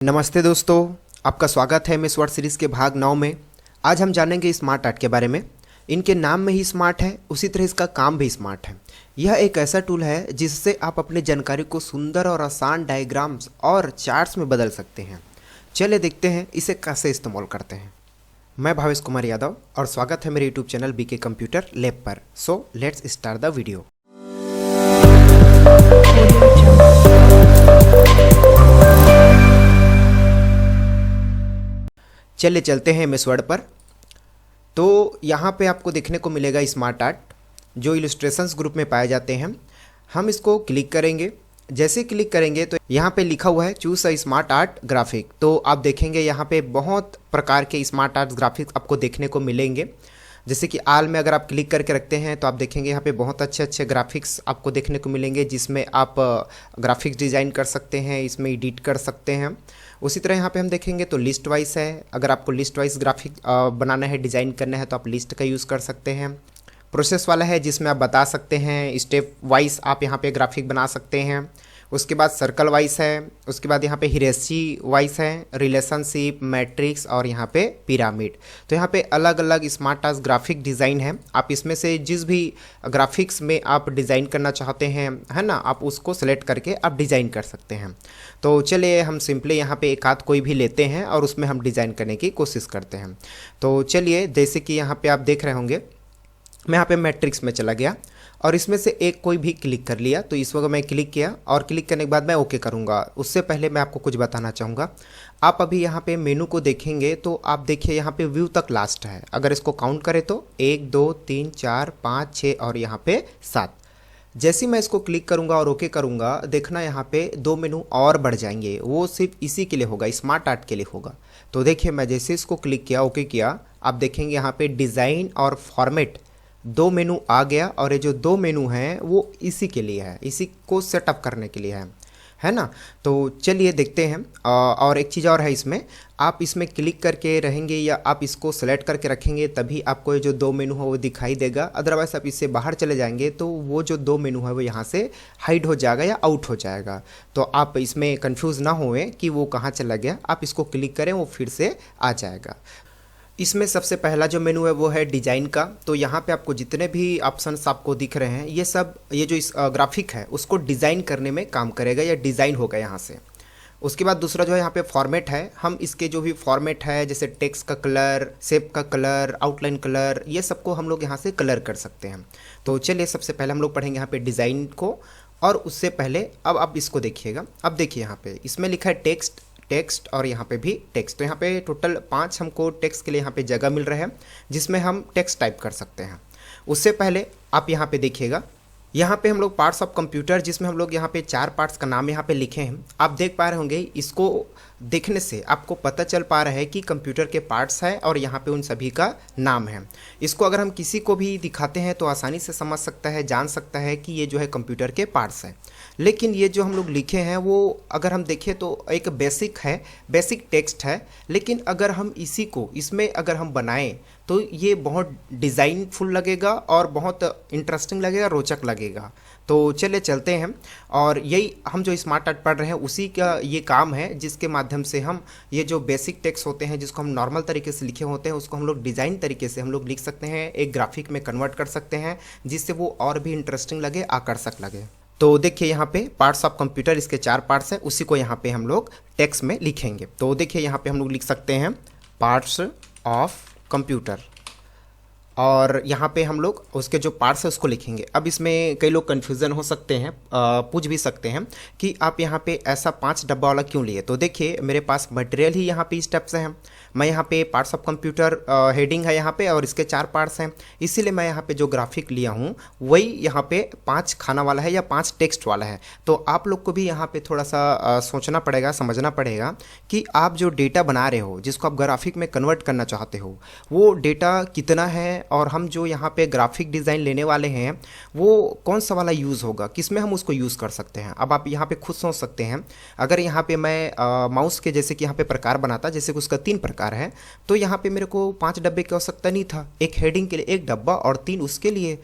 नमस्ते दोस्तों, आपका स्वागत है मिस वर्ड सीरीज़ के भाग 9 में। आज हम जानेंगे स्मार्ट आर्ट के बारे में। इनके नाम में ही स्मार्ट है, उसी तरह इसका काम भी स्मार्ट है। यह एक ऐसा टूल है जिससे आप अपनी जानकारी को सुंदर और आसान डायग्राम्स और चार्ट्स में बदल सकते हैं। चलिए देखते हैं इसे कैसे इस्तेमाल करते हैं। मैं भावेश कुमार यादव और स्वागत है मेरे YouTube channel BK computer lab पर। So let's start the video. चलिए चलते हैं एमएस वर्ड पर। तो यहाँ पे आपको देखने को मिलेगा स्मार्ट आर्ट, जो इलस्ट्रेशंस ग्रुप में पाए जाते हैं। हम इसको क्लिक करेंगे। जैसे क्लिक करेंगे तो यहाँ पे लिखा हुआ है choose a smart art graphic. तो आप देखेंगे यहाँ पे बहुत प्रकार के स्मार्ट आर्ट ग्राफिक्स आपको देखने को मिलेंगे। जैसे कि आल में अगर आप क्लिक करके रखते हैं तो आप देखेंगे यहाँ पे बहुत अच्छे अच्छे ग्राफिक्स आपको देखने को मिलेंगे, जिसमें आप ग्राफिक्स डिज़ाइन कर सकते हैं, इसमें एडिट कर सकते हैं। उसी तरह यहाँ पे हम देखेंगे तो लिस्ट वाइज है। अगर आपको लिस्ट वाइज ग्राफिक बनाना है, डिज़ाइन करना है, तो आप लिस्ट का यूज़ कर सकते हैं। प्रोसेस वाला है जिसमें आप बता सकते हैं, स्टेप वाइज आप यहाँ पे ग्राफिक बना सकते हैं। उसके बाद सर्कल वाइज है। उसके बाद यहाँ पे हिरेसी वाइज है, रिलेशनशिप, मैट्रिक्स और यहाँ पे पिरामिड। तो यहाँ पे अलग अलग स्मार्ट आर्ट ग्राफिक डिज़ाइन है। आप इसमें से जिस भी ग्राफिक्स में आप डिज़ाइन करना चाहते हैं, है ना, आप उसको सेलेक्ट करके आप डिज़ाइन कर सकते हैं। तो चलिए हम सिंपली यहाँ पे एक आध कोई भी लेते हैं और उसमें हम डिज़ाइन करने की कोशिश करते हैं। तो चलिए, जैसे कि यहाँ पे आप देख रहे होंगे, मैं यहाँ पे मैट्रिक्स में चला गया और इसमें से एक कोई भी क्लिक कर लिया। तो इस वक्त मैं क्लिक किया और क्लिक करने के बाद मैं ओके करूँगा। उससे पहले मैं आपको कुछ बताना चाहूँगा। आप अभी यहाँ पे मेनू को देखेंगे तो आप देखिए यहाँ पे व्यू तक लास्ट है। अगर इसको काउंट करें तो 1 2 3 4 5 6 और यहाँ पे 7। जैसे मैं इसको क्लिक करूँगा और ओके करूँगा, देखना यहाँ पे 2 मेनू और बढ़ जाएंगे। वो सिर्फ इसी के लिए होगा, स्मार्ट आर्ट के लिए होगा। तो देखिए, मैं जैसे इसको क्लिक किया, ओके किया, आप देखेंगे यहाँ पे डिज़ाइन और फॉर्मेट 2 मेनू आ गया। और ये जो 2 मेनू हैं वो इसी के लिए है, इसी को सेटअप करने के लिए है ना। तो चलिए देखते हैं। और एक चीज़ और है, इसमें आप इसमें क्लिक करके रहेंगे या आप इसको सेलेक्ट करके रखेंगे तभी आपको ये जो 2 मेनू है वो दिखाई देगा। अदरवाइज आप इससे बाहर चले जाएंगे तो वो जो 2 मेनू है वो यहाँ से हाइड हो जाएगा या आउट हो जाएगा। तो आप इसमें कंफ्यूज ना होए कि वो कहाँ चला गया। आप इसको क्लिक करें, वो फिर से आ जाएगा। इसमें सबसे पहला जो मेनू है वो है डिज़ाइन का। तो यहाँ पे आपको जितने भी ऑप्शंस आपको दिख रहे हैं, ये सब ये जो इस ग्राफिक है उसको डिज़ाइन करने में काम करेगा या डिज़ाइन होगा यहाँ से। उसके बाद दूसरा जो है यहाँ पे फॉर्मेट है। हम इसके जो भी फॉर्मेट है, जैसे टेक्स्ट का कलर, शेप का कलर, आउटलाइन कलर, ये सबको हम लोग यहाँ से कलर कर सकते हैं। तो चलिए सबसे पहले हम लोग पढ़ेंगे यहाँ पे डिज़ाइन को। और उससे पहले अब आप इसको देखिएगा। अब देखिए यहाँ पे इसमें लिखा है टेक्स्ट और यहाँ पे भी टेक्स्ट। तो यहाँ पे टोटल 5 हमको टेक्स्ट के लिए यहाँ पे जगह मिल रहा है, जिसमें हम टेक्स्ट टाइप कर सकते हैं। उससे पहले आप यहाँ पे देखिएगा, यहाँ पे हम लोग पार्ट्स ऑफ कंप्यूटर, जिसमें हम लोग यहाँ पे 4 पार्ट्स का नाम यहाँ पे लिखे हैं। आप देख पा रहे होंगे, इसको देखने से आपको पता चल पा रहा है कि कंप्यूटर के पार्ट्स हैं और यहाँ पे उन सभी का नाम है। इसको अगर हम किसी को भी दिखाते हैं तो आसानी से समझ सकता है, जान सकता है कि ये जो है कंप्यूटर के पार्ट्स हैं। लेकिन ये जो हम लोग लिखे हैं वो अगर हम देखें तो एक बेसिक है, बेसिक टेक्स्ट है। लेकिन अगर हम इसी को इसमें अगर हम बनाएं तो ये बहुत डिज़ाइनफुल लगेगा और बहुत इंटरेस्टिंग लगेगा, रोचक लगेगा। तो चलिए चलते हैं। और यही हम जो स्मार्ट आर्ट पढ़ रहे हैं उसी का ये काम है, जिसके माध्यम से हम ये जो बेसिक टेक्स्ट होते हैं, जिसको हम नॉर्मल तरीके से लिखे होते हैं, उसको हम लोग डिज़ाइन तरीके से हम लोग लिख सकते हैं, एक ग्राफिक में कन्वर्ट कर सकते हैं, जिससे वो और भी इंटरेस्टिंग लगे, आकर्षक लगे। तो देखिए यहाँ पे पार्ट्स ऑफ कंप्यूटर, इसके 4 पार्ट्स हैं, उसी को यहाँ पे हम लोग टेक्स्ट में लिखेंगे। तो देखिए यहाँ पे हम लोग लिख सकते हैं पार्ट्स ऑफ कंप्यूटर, और यहाँ पे हम लोग उसके जो पार्ट्स है उसको लिखेंगे। अब इसमें कई लोग कन्फ्यूज़न हो सकते हैं, पूछ भी सकते हैं कि आप यहाँ पे ऐसा 5 डब्बा वाला क्यों लिए। तो देखिए मेरे पास मटेरियल ही यहाँ पे इस टाइप से है। मैं यहाँ पे पार्ट्स ऑफ कंप्यूटर हेडिंग है यहाँ पे और इसके 4 पार्ट्स हैं, इसीलिए मैं यहाँ पे जो ग्राफिक लिया हूँ वही यहाँ पे 5 खाना वाला है या 5 टेक्स्ट वाला है। तो आप लोग को भी यहाँ पे थोड़ा सा सोचना पड़ेगा, समझना पड़ेगा कि आप जो डेटा बना रहे हो, जिसको आप ग्राफिक में कन्वर्ट करना चाहते हो, वो डेटा कितना है और हम जो यहाँ पे ग्राफिक डिज़ाइन लेने वाले हैं वो कौन सा वाला यूज़ होगा, किस में हम उसको यूज़ कर सकते हैं। अब आप यहाँ पे खुद सोच सकते हैं, अगर यहाँ पे मैं माउस के जैसे कि यहाँ पे प्रकार बनाता, जैसे कि उसका 3 प्रकार है, तो यहाँ पे मेरे को 5 डब्बे की आवश्यकता नहीं था। एक हेडिंग के लिए 1 डब्बा और 3 उसके लिए।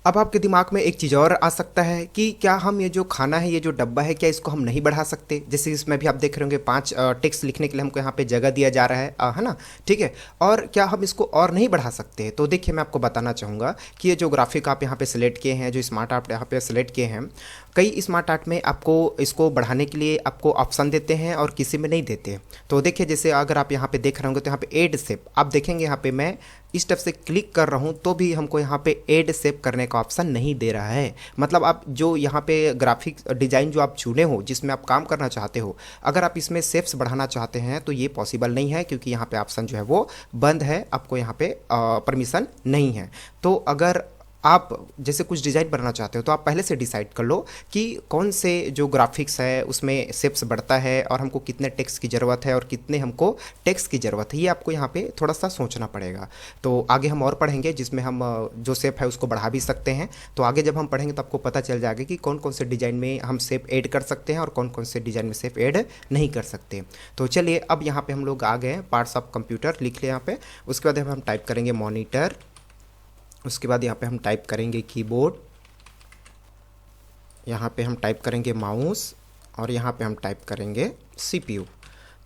अब आपके दिमाग में एक चीज़ और आ सकता है कि क्या हम ये जो खाना है, ये जो डब्बा है, क्या इसको हम नहीं बढ़ा सकते? जैसे इसमें भी आप देख रहे होंगे 5 टेक्स्ट लिखने के लिए हमको यहाँ पे जगह दिया जा रहा है, है ना? ठीक है। और क्या हम इसको और नहीं बढ़ा सकते? तो देखिए, मैं आपको बताना चाहूँगा कि ये जो ग्राफिक आप यहाँ पे सिलेक्ट किए हैं, जो स्मार्ट आर्ट यहाँ पे सिलेक्ट किए हैं, कई स्मार्ट आर्ट में आपको इसको बढ़ाने के लिए आपको ऑप्शन देते हैं और किसी में नहीं देते। तो देखिए, जैसे अगर आप यहाँ पे देख रहे होंगे तो यहाँ पे ऐड शेप आप देखेंगे, यहाँ पे मैं इस टफ से क्लिक कर रहा हूँ तो भी हमको यहाँ पे ऐड शेप करने का ऑप्शन नहीं दे रहा है। मतलब आप जो यहाँ पे ग्राफिक डिज़ाइन जो आप चुने हो, जिसमें आप काम करना चाहते हो, अगर आप इसमें शेप्स बढ़ाना चाहते हैं तो ये पॉसिबल नहीं है, क्योंकि यहाँ पे ऑप्शन जो है वो बंद है, आपको यहाँ पे परमिशन नहीं है। तो अगर आप जैसे कुछ डिज़ाइन बनाना चाहते हो तो आप पहले से डिसाइड कर लो कि कौन से जो ग्राफिक्स है उसमें शेप्स बढ़ता है और हमको कितने टेक्स्ट की ज़रूरत है और कितने हमको टेक्स्ट की ज़रूरत है, ये आपको यहाँ पे थोड़ा सा सोचना पड़ेगा। तो आगे हम और पढ़ेंगे जिसमें हम जो शेप है उसको बढ़ा भी सकते हैं। तो आगे जब हम पढ़ेंगे तो आपको पता चल जाएगा कि कौन कौन से डिज़ाइन में हम शेप ऐड कर सकते हैं और कौन कौन से डिज़ाइन में शेप ऐड नहीं कर सकते। तो चलिए, अब यहाँ पर हम लोग आ गए, पार्ट्स ऑफ कंप्यूटर लिख लिया यहाँ पे। उसके बाद हम टाइप करेंगे मॉनिटर, उसके बाद यहाँ पे हम टाइप करेंगे कीबोर्ड, यहाँ पे हम टाइप करेंगे माउस और यहाँ पे हम टाइप करेंगे सीपीयू।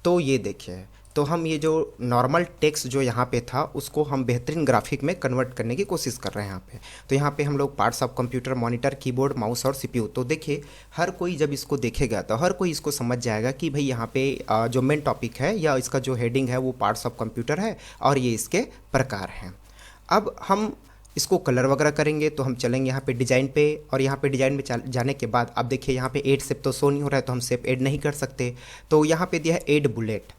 तो ये देखिए, तो हम ये जो नॉर्मल टेक्स्ट जो यहाँ पे था उसको हम बेहतरीन ग्राफिक में कन्वर्ट करने की कोशिश कर रहे हैं यहाँ पे। तो यहाँ पे हम लोग parts of computer, monitor, keyboard, mouse और सीपीयू। तो देखिए, हर कोई जब इसको देखेगा तो हर कोई इसको समझ जाएगा कि भाई यहाँ पे जो मेन टॉपिक है या इसका जो हेडिंग है वो पार्ट्स ऑफ कंप्यूटर है और ये इसके प्रकार हैं। अब हम इसको कलर वगैरह करेंगे तो हम चलेंगे यहाँ पे डिज़ाइन पे, और यहाँ पे डिज़ाइन में जाने के बाद अब देखिए यहाँ पे ऐड शेप तो शो नहीं हो रहा है, तो हम शेप ऐड नहीं कर सकते। तो यहाँ पे दिया है ऐड बुलेट।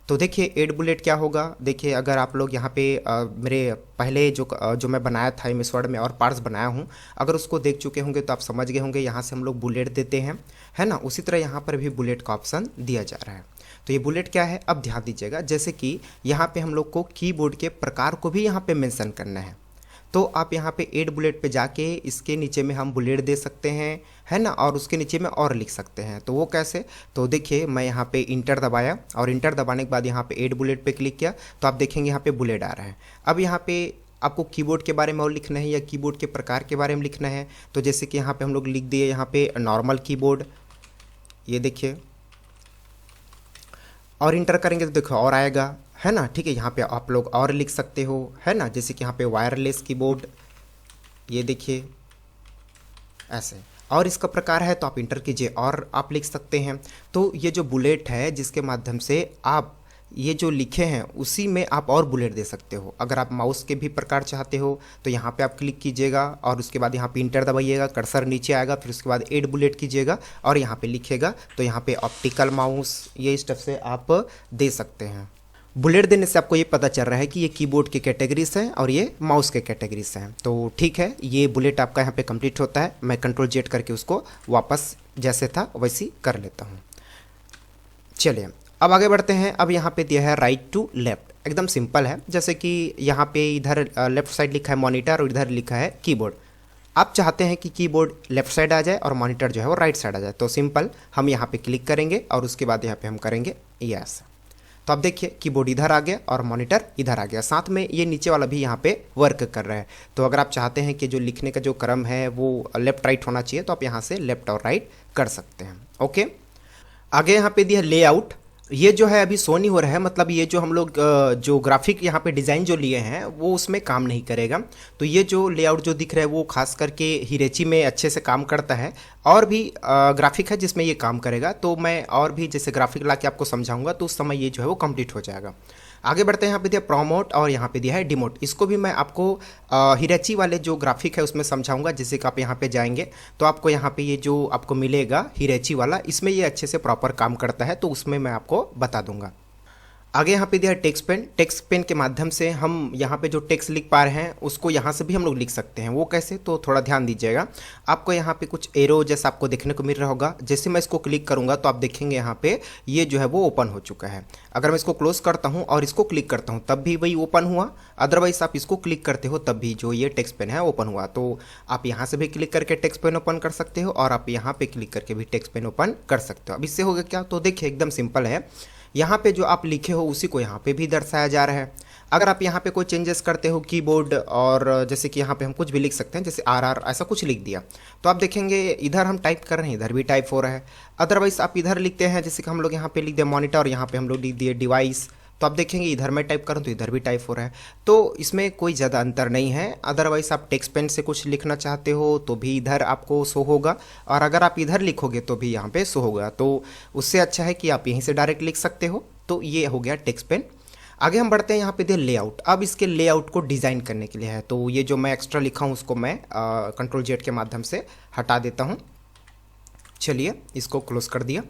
तो देखिए ऐड बुलेट क्या होगा, देखिए अगर आप लोग यहाँ पे मेरे पहले जो मैं बनाया था एमएस वर्ड में और पार्ट्स बनाया हूँ, अगर उसको देख चुके होंगे तो आप समझ गए होंगे यहाँ से हम लोग बुलेट देते हैं, है ना? उसी तरह यहाँ पर भी बुलेट का ऑप्शन दिया जा रहा है। तो ये बुलेट क्या है, अब ध्यान दीजिएगा, जैसे कि यहाँ पे हम लोग को कीबोर्ड के प्रकार को भी यहाँ पे मेंशन करना है। तो आप यहाँ पे ऐड बुलेट पे जाके इसके नीचे में हम बुलेट दे सकते हैं, है ना? और उसके नीचे में और लिख सकते हैं। तो वो कैसे, तो देखिए मैं यहाँ पे इंटर दबाया और इंटर दबाने के बाद यहाँ पे ऐड बुलेट पे क्लिक किया तो आप देखेंगे यहाँ पे बुलेट आ रहा है। अब यहाँ पे आपको कीबोर्ड के बारे में और लिखना है या कीबोर्ड के प्रकार के बारे में लिखना है, तो जैसे कि यहाँ पे हम लोग लिख दिए यहाँ पे नॉर्मल कीबोर्ड, ये देखिए, और इंटर करेंगे तो देखो और आएगा, है ना? ठीक है, यहाँ पे आप लोग और लिख सकते हो, है ना? जैसे कि यहाँ पे वायरलेस कीबोर्ड, ये देखिए ऐसे, और इसका प्रकार है तो आप इंटर कीजिए और आप लिख सकते हैं। तो ये जो बुलेट है जिसके माध्यम से आप ये जो लिखे हैं उसी में आप और बुलेट दे सकते हो। अगर आप माउस के भी प्रकार चाहते हो तो यहाँ पे आप क्लिक कीजिएगा और उसके बाद यहाँ पे इंटर दबाइएगा, कर्सर नीचे आएगा, फिर उसके बाद ऐड बुलेट कीजिएगा और यहाँ पे लिखेगा तो यहाँ पे ऑप्टिकल माउस, ये स्टेप से आप दे सकते हैं। बुलेट देने से आपको ये पता चल रहा है कि ये कीबोर्ड के कैटेगरीज हैं और ये माउस के कैटेगरीज हैं। तो ठीक है, ये बुलेट आपका यहाँ पे कंप्लीट होता है। मैं कंट्रोल जेड करके उसको वापस जैसे था वैसी कर लेता हूँ। चलिए अब आगे बढ़ते हैं। अब यहाँ पे दिया है राइट टू लेफ्ट, एकदम सिंपल है। जैसे कि यहाँ पे इधर लेफ्ट साइड लिखा है मॉनिटर और इधर लिखा है कीबोर्ड। आप चाहते हैं कि कीबोर्ड लेफ्ट साइड आ जाए और मॉनिटर जो है वो राइट साइड आ जाए, तो सिंपल हम यहाँ पे क्लिक करेंगे और उसके बाद यहाँ पे हम करेंगे यस। तो आप देखिए कीबोर्ड इधर आ गया और मॉनिटर इधर आ गया, साथ में ये नीचे वाला भी यहाँ पे वर्क कर रहा है। तो अगर आप चाहते हैं कि जो लिखने का जो क्रम है वो लेफ्ट राइट होना चाहिए तो आप यहाँ से लेफ्ट और राइट कर सकते हैं। ओके, आगे यहाँ पे दिया लेआउट। ये जो है अभी शो नहीं हो रहा है, मतलब ये जो हम लोग जो ग्राफिक यहाँ पे डिज़ाइन जो लिए हैं वो उसमें काम नहीं करेगा। तो ये जो लेआउट जो दिख रहा है वो खास करके हिरेची में अच्छे से काम करता है, और भी ग्राफिक है जिसमें ये काम करेगा। तो मैं और भी जैसे ग्राफिक ला के आपको समझाऊंगा तो उस समय ये जो है वो कंप्लीट हो जाएगा। आगे बढ़ते हैं, यहाँ पे दिया प्रोमोट और यहाँ पे दिया है डिमोट। इसको भी मैं आपको हिरेची वाले जो ग्राफिक है उसमें समझाऊंगा। जैसे कि आप यहाँ पे जाएंगे तो आपको यहाँ पे ये जो आपको मिलेगा हिरेची वाला, इसमें ये अच्छे से प्रॉपर काम करता है, तो उसमें मैं आपको बता दूंगा। आगे यहाँ पे दिया है टेक्स्ट पेन। टेक्स्ट पेन के माध्यम से हम यहाँ पे जो टेक्स्ट लिख पा रहे हैं उसको यहाँ से भी हम लोग लिख सकते हैं। वो कैसे, तो थोड़ा ध्यान दीजिएगा। आपको यहाँ पे कुछ एरो जैसा आपको देखने को मिल रहा होगा। जैसे मैं इसको क्लिक करूँगा तो आप देखेंगे यहाँ पे ये जो है वो ओपन हो चुका है। अगर मैं इसको क्लोज करता हूँ और इसको क्लिक करता हूँ तब भी वही ओपन हुआ, अदरवाइज आप इसको क्लिक करते हो तब भी जो ये टेक्स्ट पेन है ओपन हुआ। तो आप यहाँ से भी क्लिक करके टेक्स्ट पेन ओपन कर सकते हो और आप यहाँ पे क्लिक करके भी टेक्स्ट पेन ओपन कर सकते हो। अब इससे होगा क्या, तो देखिए एकदम सिंपल है। यहाँ पे जो आप लिखे हो उसी को यहाँ पे भी दर्शाया जा रहा है। अगर आप यहाँ पे कोई चेंजेस करते हो कीबोर्ड और जैसे कि यहाँ पे हम कुछ भी लिख सकते हैं, जैसे RR ऐसा कुछ लिख दिया, तो आप देखेंगे इधर हम टाइप कर रहे हैं इधर भी टाइप हो रहा है। अदरवाइज आप इधर लिखते हैं, जैसे कि हम लोग यहाँ पे लिख दिया मॉनिटर और यहाँ पे हम लोग लिख दिए डिवाइस, तो आप देखेंगे इधर मैं टाइप करूँ तो इधर भी टाइप हो रहा है। तो इसमें कोई ज़्यादा अंतर नहीं है। अदरवाइज आप टेक्स्ट पेन से कुछ लिखना चाहते हो तो भी इधर आपको शो होगा, और अगर आप इधर लिखोगे तो भी यहाँ पे शो होगा। तो उससे अच्छा है कि आप यहीं से डायरेक्ट लिख सकते हो। तो ये हो गया टेक्स्ट पेन। आगे हम बढ़ते हैं, यहाँ पे दे लेआउट। अब इसके लेआउट को डिज़ाइन करने के लिए है, तो ये जो मैं एक्स्ट्रा लिखा हूँ उसको मैं Ctrl+Z के माध्यम से हटा देता हूँ। चलिए इसको क्लोज कर दिया।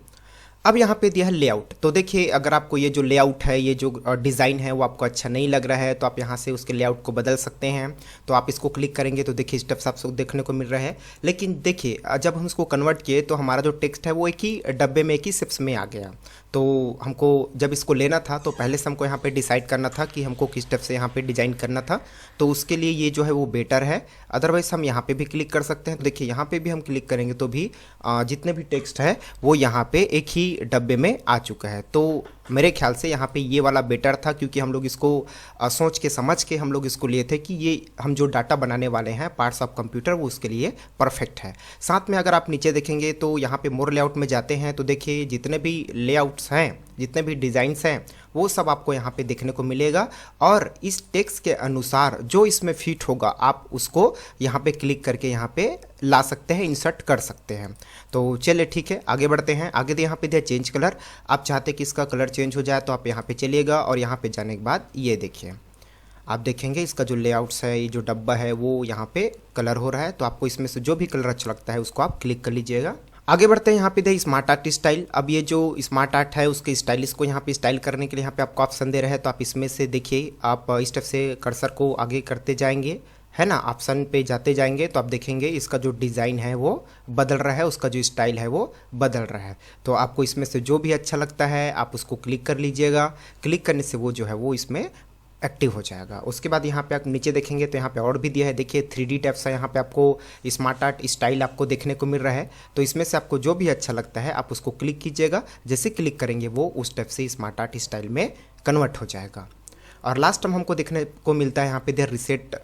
अब यहाँ पे दिया है लेआउट। तो देखिए अगर आपको ये जो लेआउट है, ये जो डिज़ाइन है वो आपको अच्छा नहीं लग रहा है, तो आप यहाँ से उसके लेआउट को बदल सकते हैं। तो आप इसको क्लिक करेंगे तो देखिए स्टेप्स आपको देखने को मिल रहा है। लेकिन देखिए जब हम इसको कन्वर्ट किए तो हमारा जो टेक्स्ट है वो एक ही डब्बे में, एक ही स्टेप्स में आ गया। तो हमको जब इसको लेना था तो पहले से हमको यहाँ पे डिसाइड करना था कि हमको किस स्टेप से यहाँ पे डिज़ाइन करना था। तो उसके लिए ये जो है वो बेटर है। अदरवाइज़ हम यहाँ पे भी क्लिक कर सकते हैं। तो देखिए यहाँ पे भी हम क्लिक करेंगे तो भी जितने भी टेक्स्ट है वो यहाँ पे एक ही डब्बे में आ चुका है। तो मेरे ख्याल से यहाँ पे ये वाला बेटर था, क्योंकि हम लोग इसको सोच के समझ के हम लोग इसको लिए थे कि ये हम जो डाटा बनाने वाले हैं पार्ट्स ऑफ कंप्यूटर, वो उसके लिए परफेक्ट है। साथ में अगर आप नीचे देखेंगे तो यहाँ पे मोर लेआउट में जाते हैं तो देखिए जितने भी लेआउट्स हैं, जितने भी डिज़ाइंस हैं, वो सब आपको यहाँ पे देखने को मिलेगा। और इस टेक्स्ट के अनुसार जो इसमें फिट होगा आप उसको यहाँ पे क्लिक करके यहाँ पे ला सकते हैं, इंसर्ट कर सकते हैं। तो चलिए ठीक है, आगे बढ़ते हैं। आगे तो यहाँ पे दिया चेंज कलर। आप चाहते कि इसका कलर चेंज हो जाए तो आप यहाँ पे चलिएगा, और यहाँ पे जाने के बाद ये देखिए आप देखेंगे इसका जो लेआउट्स है, ये जो डब्बा है वो यहाँ पे कलर हो रहा है। तो आपको इसमें से जो भी कलर अच्छा लगता है उसको आप क्लिक कर लीजिएगा। आगे बढ़ते हैं, यहाँ पे दे स्मार्ट आर्ट स्टाइल। अब ये जो स्मार्ट आर्ट है उसके स्टाइलिश को यहाँ पे स्टाइल करने के लिए यहाँ पे आपको ऑप्शन दे रहे हैं। तो आप इसमें से देखिए आप इस तरफ से कर्सर को आगे करते जाएंगे, है ना, ऑप्शन पे जाते जाएंगे तो आप देखेंगे इसका जो डिज़ाइन है वो बदल रहा है, उसका जो स्टाइल है वो बदल रहा है। तो आपको इसमें से जो भी अच्छा लगता है आप उसको क्लिक कर लीजिएगा। क्लिक करने से वो जो है वो इसमें एक्टिव हो जाएगा। उसके बाद यहाँ पे आप नीचे देखेंगे तो यहाँ पे और भी दिया है, देखिए 3D टैब सा यहाँ पे आपको स्मार्ट आर्ट स्टाइल आपको देखने को मिल रहा है। तो इसमें से आपको जो भी अच्छा लगता है आप उसको क्लिक कीजिएगा। जैसे क्लिक करेंगे वो उस टाइप से स्मार्ट आर्ट स्टाइल में कन्वर्ट हो जाएगा। और लास्ट टाइम हमको देखने को मिलता है यहाँ पे देर रिसेट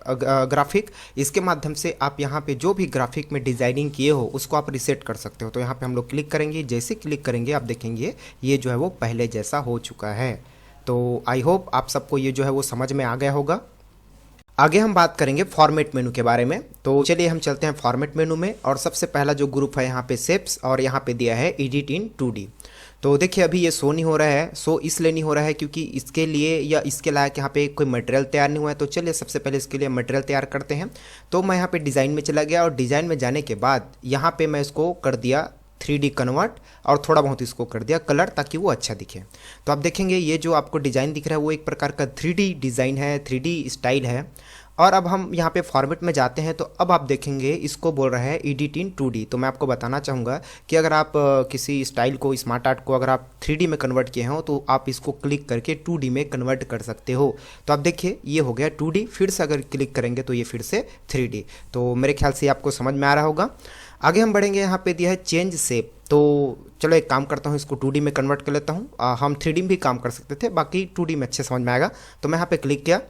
ग्राफिक। इसके माध्यम से आप यहाँ पे जो भी ग्राफिक में डिज़ाइनिंग किए हो उसको आप रिसेट कर सकते हो। तो यहाँ पे हम लोग क्लिक करेंगे, जैसे क्लिक करेंगे आप देखेंगे ये जो है वो पहले जैसा हो चुका है। तो आई होप आप सबको ये जो है वो समझ में आ गया होगा। आगे हम बात करेंगे फॉर्मेट मेनू के बारे में। तो चलिए हम चलते हैं फॉर्मेट मेनू में, और सबसे पहला जो ग्रुप है यहाँ पे शेप्स, और यहाँ पे दिया है एडिट इन 2D। तो देखिए अभी ये शो नहीं हो रहा है। शो इसलिए नहीं हो रहा है क्योंकि इसके लिए या इसके लायक यहाँ पे कोई मटेरियल तैयार नहीं हुआ है। तो चलिए सबसे पहले इसके लिए मटेरियल तैयार करते हैं। तो मैं यहाँ पे डिज़ाइन में चला गया, और डिज़ाइन में जाने के बाद यहाँ पे मैं इसको कर दिया 3D कन्वर्ट, और थोड़ा बहुत इसको कर दिया कलर ताकि वो अच्छा दिखे। तो आप देखेंगे ये जो आपको डिज़ाइन दिख रहा है वो एक प्रकार का 3D डिज़ाइन है, 3D स्टाइल है। और अब हम यहाँ पे फॉर्मेट में जाते हैं तो अब आप देखेंगे इसको बोल रहा है एडिट इन 2D। तो मैं आपको बताना चाहूँगा कि अगर आप किसी स्टाइल को, स्मार्ट आर्ट को अगर आप 3D में कन्वर्ट किए हो तो आप इसको क्लिक करके 2D में कन्वर्ट कर सकते हो। तो आप देखिए ये हो गया 2D, फिर से अगर क्लिक करेंगे तो ये फिर से 3D। तो मेरे ख्याल से आपको समझ में आ रहा होगा। आगे हम बढ़ेंगे, यहाँ पे दिया है चेंज शेप। तो चलो एक काम करता हूँ, इसको 2D में कन्वर्ट कर लेता हूँ। हम 3D में भी काम कर सकते थे, बाकी 2D में अच्छे समझ में आएगा। तो मैं यहाँ पे क्लिक किया।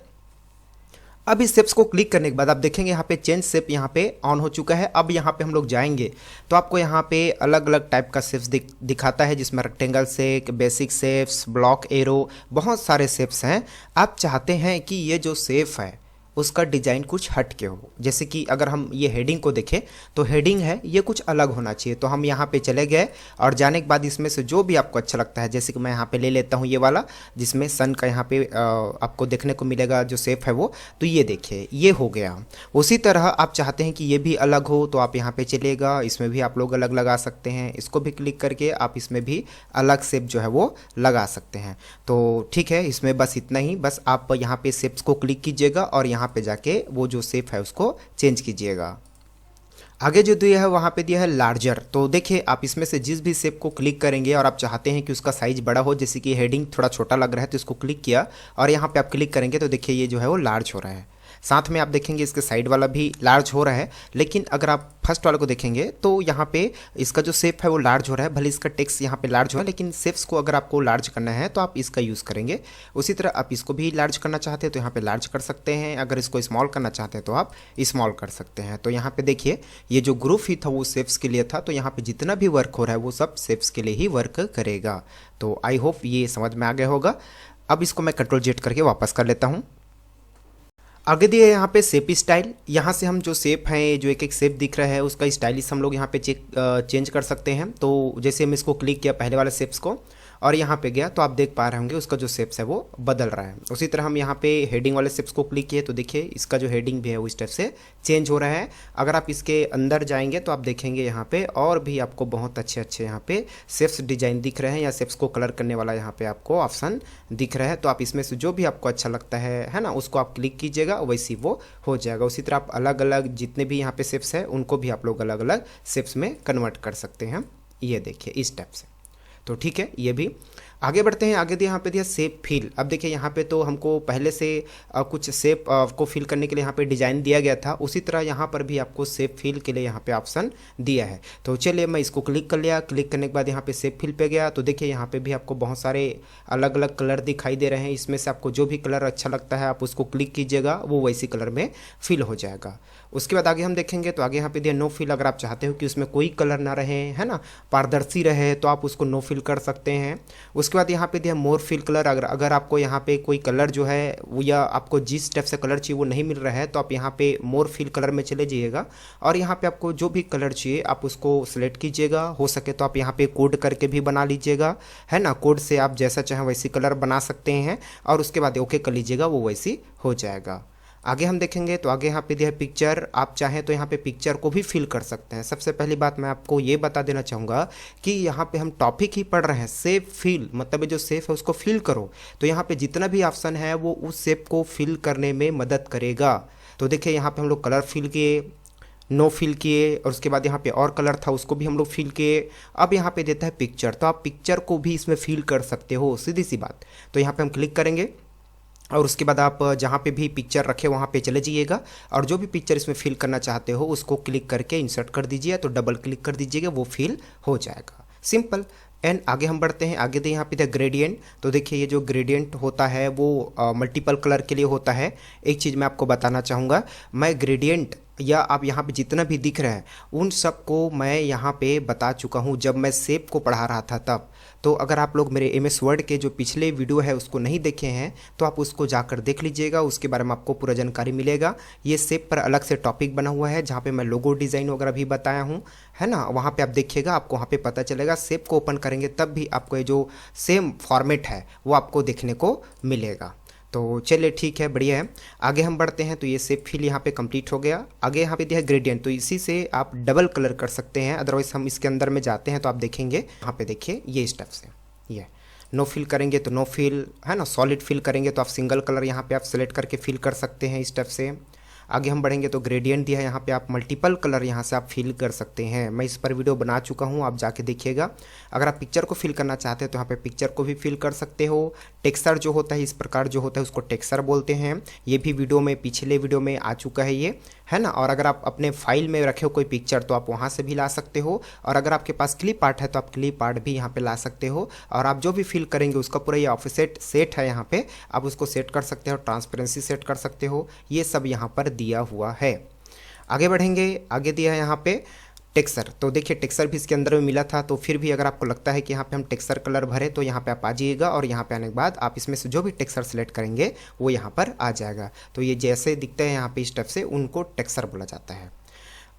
अब इस शेप्स को क्लिक करने के बाद आप देखेंगे यहाँ पे चेंज शेप यहाँ पे ऑन हो चुका है। अब यहाँ पे हम लोग जाएंगे तो आपको यहाँ पे अलग अलग टाइप का शेप्स दिखाता है, जिसमें rectangle shape, basic shapes, block arrow, बहुत सारे शेप्स हैं। आप चाहते हैं कि ये जो शेप है उसका डिज़ाइन कुछ हट के हो। जैसे कि अगर हम ये हेडिंग को देखें तो हेडिंग है ये कुछ अलग होना चाहिए। तो हम यहाँ पे चले गए, और जाने के बाद इसमें से जो भी आपको अच्छा लगता है, जैसे कि मैं यहाँ पे ले लेता हूँ ये वाला जिसमें सन का यहाँ पे आपको देखने को मिलेगा जो शेप है वो। तो ये देखिए ये हो गया। उसी तरह आप चाहते हैं कि ये भी अलग हो तो आप यहाँ पे चलिएगा, इसमें भी आप लोग अलग लगा सकते हैं। इसको भी क्लिक करके आप इसमें भी अलग शेप जो है वो लगा सकते हैं। तो ठीक है, इसमें बस इतना ही। बस आप यहाँ पे शेप्स को क्लिक कीजिएगा और यहाँ पे जाके वो जो शेप है उसको चेंज कीजिएगा। आगे जो दिया है वहाँ पे दिया है लार्जर। तो देखिए आप इसमें से जिस भी शेप को क्लिक करेंगे और आप चाहते हैं कि उसका साइज बड़ा हो, जैसे कि हेडिंग थोड़ा छोटा लग रहा है तो इसको क्लिक किया और यहाँ पे आप क्लिक करेंगे तो देखिए ये जो है वो लार्ज हो रहा है। साथ में आप देखेंगे इसके साइड वाला भी लार्ज हो रहा है, लेकिन अगर आप फर्स्ट वाले को देखेंगे तो यहाँ पे इसका जो शेप है वो लार्ज हो रहा है। भले इसका टेक्स्ट यहाँ पे लार्ज हो रहा है, लेकिन शेप्स को अगर आपको लार्ज करना है तो आप इसका यूज़ करेंगे। उसी तरह आप इसको भी लार्ज करना चाहते हैं तो यहाँ पे लार्ज कर सकते हैं, अगर इसको स्मॉल करना चाहते हैं तो आप स्मॉल कर सकते हैं। तो यहाँ पे देखिए ये जो ग्रुप ही था वो शेप्स के लिए था, तो यहाँ पे जितना भी वर्क हो रहा है वो सब शेप्स के लिए ही वर्क करेगा। तो आई होप ये समझ में आ गया होगा। अब इसको मैं Ctrl Z करके वापस कर लेता हूँ। आगे दिए यहाँ पे शेप स्टाइल, यहाँ से हम जो शेप हैं, जो एक एक शेप दिख रहा है उसका स्टाइलिश हम लोग यहाँ पे चेंज कर सकते हैं। तो जैसे हम इसको क्लिक किया पहले वाले शेप्स को और यहाँ पे गया तो आप देख पा रहे होंगे उसका जो शेप्स है वो बदल रहा है। उसी तरह हम यहाँ पे हेडिंग वाले शेप्स को क्लिक किए तो देखिए इसका जो हेडिंग भी है वो इस टाइप से चेंज हो रहा है। अगर आप इसके अंदर जाएंगे तो आप देखेंगे यहाँ पे और भी आपको बहुत अच्छे अच्छे यहाँ पे शेप्स डिजाइन दिख रहे हैं, या शेप्स को कलर करने वाला यहाँ पे आपको ऑप्शन दिख रहा है। तो आप इसमें से जो भी आपको अच्छा लगता है ना, उसको आप क्लिक कीजिएगा, वैसे वो हो जाएगा। उसी तरह आप अलग अलग जितने भी यहाँ पे शेप्स है उनको भी आप लोग अलग अलग शेप्स में कन्वर्ट कर सकते हैं। ये देखिए इस टाइप से। तो ठीक है, ये भी आगे बढ़ते हैं। आगे दिया यहाँ पे दिया शेप फिल। अब देखिए यहाँ पे तो हमको पहले से कुछ शेप को फिल करने के लिए यहाँ पे डिजाइन दिया गया था, उसी तरह यहाँ पर भी आपको शेप फिल के लिए यहाँ पे ऑप्शन दिया है। तो चलिए मैं इसको क्लिक कर लिया। क्लिक करने के बाद यहाँ पे शेप फिल पे गया तो देखिए यहाँ पे भी आपको बहुत सारे अलग अलग कलर दिखाई दे रहे हैं। इसमें से आपको जो भी कलर अच्छा लगता है आप उसको क्लिक कीजिएगा, वो वैसी कलर में फिल हो जाएगा। उसके बाद आगे हम देखेंगे तो आगे यहाँ पे दिया नो फिल। अगर आप चाहते हो कि उसमें कोई कलर ना रहे, है ना, पारदर्शी रहे, तो आप उसको नो फिल कर सकते हैं। उसके बाद यहाँ पे दिया मोर फिल कलर। अगर आपको यहाँ पे कोई कलर जो है वो, या आपको जिस टाइप से कलर चाहिए वो नहीं मिल रहा है, तो आप यहाँ पे मोर फिल कलर में चले जाइएगा और यहाँ पे आपको जो भी कलर चाहिए आप उसको सिलेक्ट कीजिएगा। हो सके तो आप यहाँ पे कोड करके भी बना लीजिएगा, है ना, कोड से आप जैसा चाहें वैसी कलर बना सकते हैं और उसके बाद ओके कर लीजिएगा, वो वैसी हो जाएगा। आगे हम देखेंगे तो आगे यहाँ पे दिया है पिक्चर। आप चाहें तो यहाँ पे पिक्चर को भी फिल कर सकते हैं। सबसे पहली बात मैं आपको ये बता देना चाहूँगा कि यहाँ पे हम टॉपिक ही पढ़ रहे हैं, शेप फिल, मतलब ये जो शेप है उसको फिल करो। तो यहाँ पे जितना भी ऑप्शन है वो उस शेप को फिल करने में मदद करेगा। तो देखिए यहाँ पे हम लोग कलर फिल किए, नो फिल किए, और उसके बाद यहाँ पे और कलर था उसको भी हम लोग फिल किए। अब यहाँ पे देता है पिक्चर, तो आप पिक्चर को भी इसमें फिल कर सकते हो, सीधी सी बात। तो यहाँ पे हम क्लिक करेंगे और उसके बाद आप जहाँ पे भी पिक्चर रखे वहाँ पे चले जाइएगा और जो भी पिक्चर इसमें फिल करना चाहते हो उसको क्लिक करके इंसर्ट कर दीजिए, तो डबल क्लिक कर दीजिएगा, वो फिल हो जाएगा, सिंपल। एंड आगे हम बढ़ते हैं। आगे दे यहाँ पे था ग्रेडियंट। तो देखिए ये जो ग्रेडियंट होता है वो मल्टीपल कलर के लिए होता है। एक चीज़ मैं आपको बताना चाहूँगा, मैं ग्रेडियंट या आप यहाँ पे जितना भी दिख रहा है उन सब को मैं यहाँ पे बता चुका हूँ जब मैं शेप को पढ़ा रहा था तब। तो अगर आप लोग मेरे MS वर्ड के जो पिछले वीडियो है उसको नहीं देखे हैं तो आप उसको जाकर देख लीजिएगा, उसके बारे में आपको पूरा जानकारी मिलेगा। ये शेप पर अलग से टॉपिक बना हुआ है जहाँ पे मैं लोगो डिज़ाइन वगैरह भी बताया हूँ, है ना, वहाँ पे आप देखिएगा, आपको वहाँ पे पता चलेगा। शेप को ओपन करेंगे तब भी आपको ये जो सेम फॉर्मेट है वो आपको देखने को मिलेगा। तो चलिए ठीक है, बढ़िया है। आगे हम बढ़ते हैं। तो ये शेप फिल यहाँ पे कंप्लीट हो गया। आगे यहाँ पे दिया है ग्रेडियंट, तो इसी से आप डबल कलर कर सकते हैं। अदरवाइज हम इसके अंदर में जाते हैं तो आप देखेंगे यहाँ पे देखिए ये स्टेप से ये नो फिल करेंगे तो नो फिल, है ना, सॉलिड फिल करेंगे तो आप सिंगल कलर यहाँ पे आप सेलेक्ट करके फिल कर सकते हैं इस स्टेप से। आगे हम बढ़ेंगे तो ग्रेडियंट दिया है, यहाँ पे आप मल्टीपल कलर यहाँ से आप फिल कर सकते हैं। मैं इस पर वीडियो बना चुका हूँ, आप जाके देखिएगा। अगर आप पिक्चर को फिल करना चाहते हैं तो यहाँ पे पिक्चर को भी फिल कर सकते हो। टेक्सचर जो होता है इस प्रकार जो होता है उसको टेक्सचर बोलते हैं। ये भी वीडियो में पिछले वीडियो में आ चुका है ये, है ना। और अगर आप अपने फाइल में रखे हो कोई पिक्चर तो आप वहाँ से भी ला सकते हो, और अगर आपके पास क्लिप आर्ट है तो आप क्लिप आर्ट भी यहाँ पे ला सकते हो। और आप जो भी फिल करेंगे उसका पूरा ये ऑफसेट सेट है, यहाँ पे आप उसको सेट कर सकते हो, ट्रांसपेरेंसी सेट कर सकते हो, ये सब यहाँ पर दिया हुआ है। आगे बढ़ेंगे। आगे दिया है यहाँ पे टेक्सचर। तो देखिए टेक्सचर भी इसके अंदर में मिला था, तो फिर भी अगर आपको लगता है कि यहाँ पे हम टेक्सचर कलर भरे तो यहाँ पे आप आ जाइएगा, और यहाँ पे आने के बाद आप इसमें से जो भी टेक्सचर सेलेक्ट करेंगे वो यहाँ पर आ जाएगा। तो ये जैसे दिखते हैं यहाँ पे इस टाइप से उनको टेक्सचर बोला जाता है।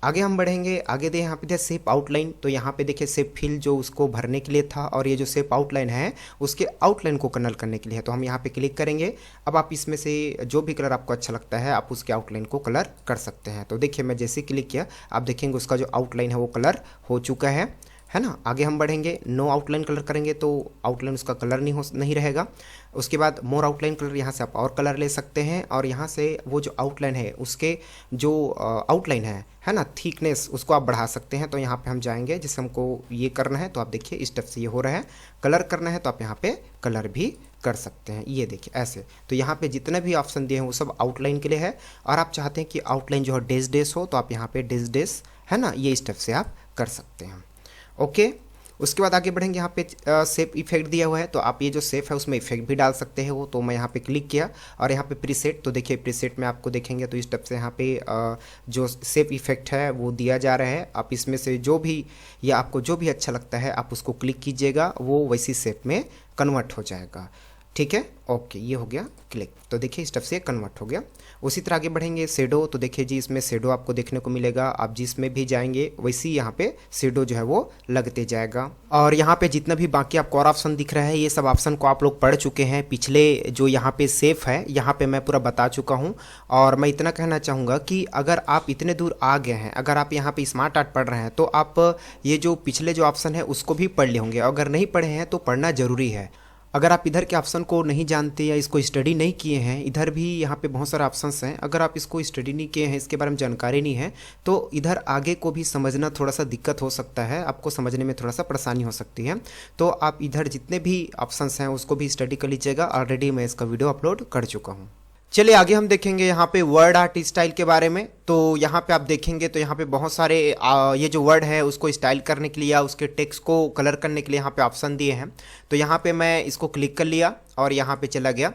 आगे हम बढ़ेंगे। आगे दे यहाँ पे दे शेप आउटलाइन। तो यहाँ पे देखिए शेप फिल जो उसको भरने के लिए था, और ये जो शेप आउटलाइन है उसके आउटलाइन को कर्नल करने के लिए है। तो हम यहाँ पे क्लिक करेंगे। अब आप इसमें से जो भी कलर आपको अच्छा लगता है आप उसके आउटलाइन को कलर कर सकते हैं। तो देखिए मैं जैसे क्लिक किया आप देखेंगे उसका जो आउटलाइन है वो कलर हो चुका है ना। आगे हम बढ़ेंगे। नो आउटलाइन कलर करेंगे तो आउटलाइन उसका कलर नहीं रहेगा। उसके बाद मोर आउटलाइन कलर, यहाँ से आप और कलर ले सकते हैं, और यहाँ से वो जो आउटलाइन है उसके जो आउटलाइन है ना, थिकनेस, उसको आप बढ़ा सकते हैं। तो यहाँ पे हम जाएंगे, जैसे हमको ये करना है तो आप देखिए इस स्टेप से ये हो रहा है। कलर करना है तो आप यहाँ पे कलर भी कर सकते हैं। ये देखिए ऐसे, तो यहाँ पे जितने भी ऑप्शन दिए हैं वो सब आउटलाइन के लिए है, और आप चाहते हैं कि आउटलाइन जो है डेस डेस हो तो आप यहाँ पे डेस डेस है ना, ये स्टेप से आप कर सकते हैं। ओके, उसके बाद आगे बढ़ेंगे। यहाँ पे सेफ इफेक्ट दिया हुआ है, तो आप ये जो सेफ है उसमें इफेक्ट भी डाल सकते हैं वो, तो मैं यहाँ पे क्लिक किया और यहाँ पे प्रीसेट, तो देखिए प्रीसेट में आपको देखेंगे तो इस स्टेप से यहाँ पे जो सेफ इफेक्ट है वो दिया जा रहा है। आप इसमें से जो भी या आपको जो भी अच्छा लगता है आप उसको क्लिक कीजिएगा, वो वैसी सेफ में कन्वर्ट हो जाएगा। ठीक है, ओके, ये हो गया क्लिक, तो देखिए इस स्टेप से कन्वर्ट हो गया। उसी तरह आगे बढ़ेंगे शेडो, तो देखिए जी इसमें शेडो आपको देखने को मिलेगा, आप जिसमें भी जाएंगे वैसी यहाँ पे शेडो जो है वो लगते जाएगा। और यहाँ पे जितना भी बाकी आपको और ऑप्शन दिख रहा है ये सब ऑप्शन को आप लोग पढ़ चुके हैं, पिछले जो यहाँ पे सेफ है यहाँ पे मैं पूरा बता चुका हूँ। और मैं इतना कहना चाहूँगा कि अगर आप इतने दूर आ गए हैं, अगर आप यहाँ पे स्मार्ट आर्ट पढ़ रहे हैं तो आप ये जो पिछले जो ऑप्शन है उसको भी पढ़ लिए होंगे, अगर नहीं पढ़े हैं तो पढ़ना ज़रूरी है। अगर आप इधर के ऑप्शन को नहीं जानते या इसको स्टडी नहीं किए हैं, इधर भी यहाँ पे बहुत सारे ऑप्शंस हैं, अगर आप इसको स्टडी नहीं किए हैं, इसके बारे में जानकारी नहीं है, तो इधर आगे को भी समझना थोड़ा सा दिक्कत हो सकता है, आपको समझने में थोड़ा सा परेशानी हो सकती है। तो आप इधर जितने भी ऑप्शंस हैं उसको भी स्टडी कर लीजिएगा, ऑलरेडी मैं इसका वीडियो अपलोड कर चुका हूँ। चलिए आगे हम देखेंगे यहाँ पे वर्ड आर्ट स्टाइल के बारे में। तो यहाँ पे आप देखेंगे तो यहाँ पे बहुत सारे ये जो वर्ड है उसको स्टाइल करने के लिए या उसके टेक्स्ट को कलर करने के लिए यहाँ पे ऑप्शन दिए हैं। तो यहाँ पे मैं इसको क्लिक कर लिया और यहाँ पे चला गया,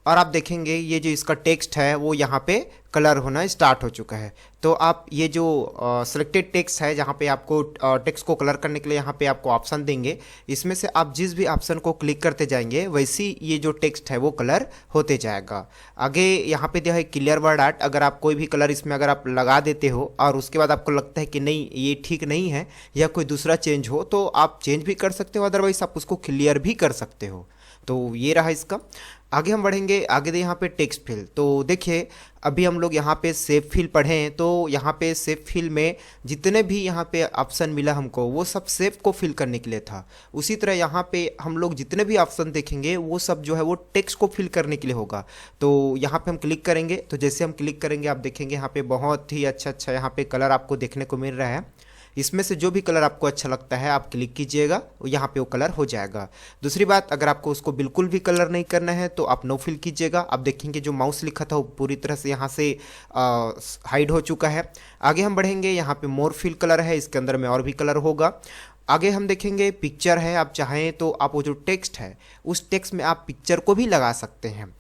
और आप देखेंगे ये जो इसका टेक्स्ट है वो यहाँ पे कलर होना स्टार्ट हो चुका है। तो आप ये जो सिलेक्टेड टेक्स्ट है जहाँ पे आपको टेक्स्ट को कलर करने के लिए यहाँ पे आपको ऑप्शन देंगे, इसमें से आप जिस भी ऑप्शन को क्लिक करते जाएंगे वैसी ये जो टेक्स्ट है वो कलर होते जाएगा। आगे यहाँ पे दिया है क्लियर वर्ड आर्ट, अगर आप कोई भी कलर इसमें अगर आप लगा देते हो और उसके बाद आपको लगता है कि नहीं ये ठीक नहीं है या कोई दूसरा चेंज हो तो आप चेंज भी कर सकते हो, अदरवाइज आप उसको क्लियर भी कर सकते हो। तो ये रहा इसका। आगे हम बढ़ेंगे, आगे दे यहाँ पे टेक्स्ट फिल। तो देखिए अभी हम लोग यहाँ पे सेव फिल पढ़े हैं, तो यहाँ पे सेव फिल में जितने भी यहाँ पे ऑप्शन मिला हमको वो सब सेव को फिल करने के लिए था। उसी तरह यहाँ पे हम लोग जितने भी ऑप्शन देखेंगे वो सब जो है वो टेक्स्ट को फिल करने के लिए होगा। तो यहाँ पे हम क्लिक करेंगे, तो जैसे हम क्लिक करेंगे आप देखेंगे यहाँ पे बहुत ही अच्छा यहाँ पे कलर आपको देखने को मिल रहा है। इसमें से जो भी कलर आपको अच्छा लगता है आप क्लिक कीजिएगा, यहाँ पे वो कलर हो जाएगा। दूसरी बात, अगर आपको उसको बिल्कुल भी कलर नहीं करना है तो आप नो फिल कीजिएगा। आप देखेंगे जो माउस लिखा था वो पूरी तरह से यहाँ से हाइड हो चुका है। आगे हम बढ़ेंगे, यहाँ पे मोर फिल कलर है, इसके अंदर में और भी कलर होगा। आगे हम देखेंगे पिक्चर है, आप चाहें तो आप वो जो टेक्स्ट है उस टेक्स्ट में आप पिक्चर को भी लगा सकते हैं।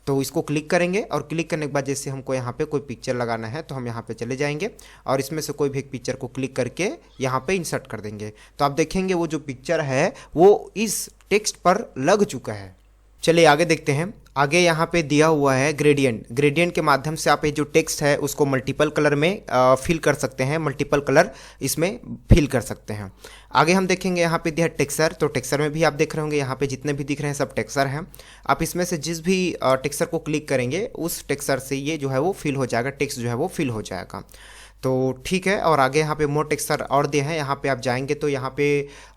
तो इसको क्लिक करेंगे और क्लिक करने के बाद जैसे हमको यहाँ पे कोई पिक्चर लगाना है तो हम यहाँ पे चले जाएंगे और इसमें से कोई भी एक पिक्चर को क्लिक करके यहाँ पे इंसर्ट कर देंगे। तो आप देखेंगे वो जो पिक्चर है वो इस टेक्स्ट पर लग चुका है। चलिए आगे देखते हैं। आगे यहाँ पे दिया हुआ है ग्रेडियंट। ग्रेडियंट के माध्यम से आप ये जो टेक्स्ट है उसको मल्टीपल कलर में फिल कर सकते हैं, मल्टीपल कलर इसमें फिल कर सकते हैं। आगे हम देखेंगे यहाँ पे दिया टेक्सचर। तो टेक्सचर में भी आप देख रहे होंगे यहाँ पे जितने भी दिख रहे हैं सब टेक्सचर हैं। आप इसमें से जिस भी टेक्सचर को क्लिक करेंगे उस टेक्सचर से ये जो है वो फिल हो जाएगा, टेक्स्ट जो है वो फिल हो जाएगा। तो ठीक है। और आगे यहाँ पे मोर टेक्सचर और दिए हैं, यहाँ पे आप जाएंगे तो यहाँ पे